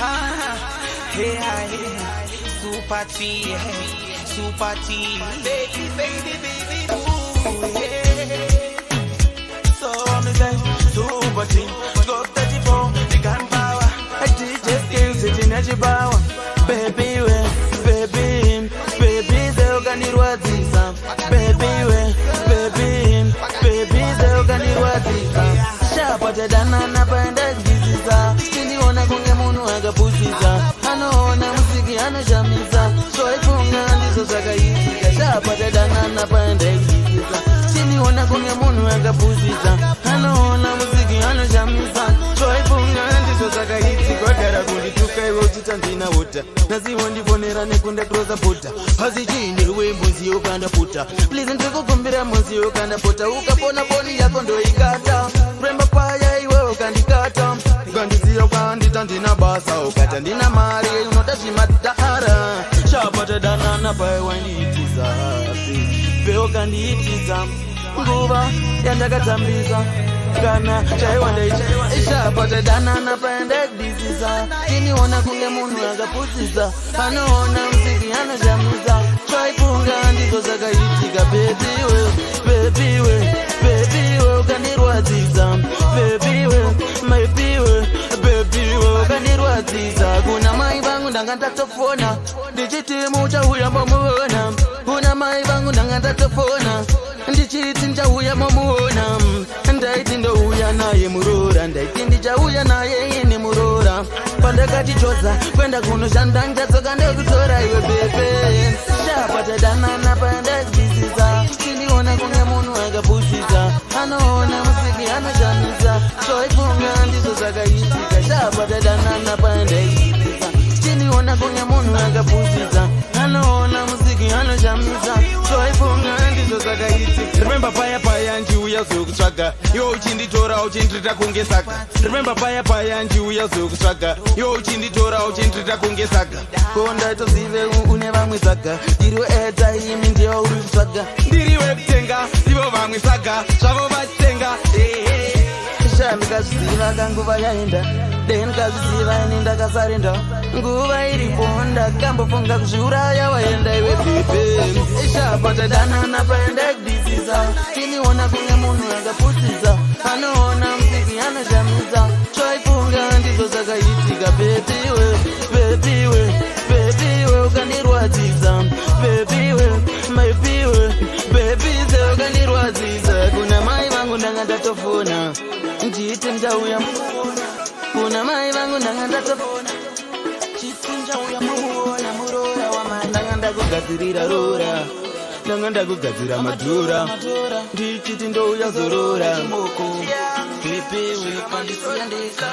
Hey, super T, super T, baby, baby, baby, ooh, yeah. So me say, super T, go 34, the gun power. I DJ skills, it's in a power. Baby, baby, say you can hear what this is. Baby, say you can hear what this is. Sharp at the nana, find that this is. Skinny on a gunga munu aga pusiza. Anaona muziki anashamiza. So ifunga ndizo saka hizi. Sharp at the nana, find that this is. Skinny on a gunga munu aga pusiza. Anaona muziki anashamiza. So ifunga ndizo saka hizi. Kodara kundi tukai wotita ndina wota. Nazi wondi bonera nekunda kroza pota. Hazi chini ruwe mbuzi ukanda puta. Please ntoko kumbira mbuzi ukanda puta. Ukapona boni yako ndo ikata. Remba paya iwe ukandikata. Ukandizia ukandita ndina basa. Ukata ndina mari unotashima dahara. Shapata danana paya wandiitiza. Peo kandiitiza. Nguva yandakatambiza. Kana chaiwanda ishapata danana paya ndakdisiza. Kini wana kunge munu agapusiza. Anaona mziki anajamiza. Chaipunga ndizo zakahitika. Baby we ukanirwadziza. Baby we ukanirwadziza. Kuna mai vangu ndanga ndatofona. Ndichiti muchauya mamuona. Kuna mai vangu ndanga ndatofona. Ndichiti nchauya mamuona. Ndaiti ndouya naye murora. Ndaiti ndichauya naye ine murora. Pandakati choza kwenda kunoshanda ndadzoka ndekutora iwe bebe. Shapata danana pandakdisiza. Siniona kunge munhu akapusiza. Anaona musiki anashamiza. So ifunga ndizo zakahitika. Shapata danana pandakdisiza. Siniona kunge munhu akapusiza. Anaona musiki anashamiza. So ifunga ndizo zakahitika. Remember paya njiuya zokutsvaga. Yo uchinditora uchindita kunge saka. Remember paya njiuya zokutsvaga. Yo uchinditora uchindita kunge saka. Konda tozive une vamwe saka. Ndiriwe airtime ndiyo uri kutsvaga. Ndiriwe kutenga ivo vamwe saka. Zvavo vachitenga. Shamikaziva kanguva yaenda. Ndikaziva ini ndakasarenda. Nguva iripo ndakambofunga kuzviuraya waenda iwe bebe. Shapata danana pandakdisiza. Kiniona kunge munhu akapusiza. Anaona muziki anashamiza. Chaifunga ndizo zakahitika. Baby we ukanirwadziza. Baby say ukanirwadziza. Kuna mai vangu ndanga ndatofona. Nditi ndauya muona. Kuna mai vangu ndanga ndatofona. Nditi ndauya muona murora wamai. Ndanga ndakugadzirira rora. Ndanga ndakugadzira madhura. Ndichiti ndouya zorora. Baby we pandisiya ndika.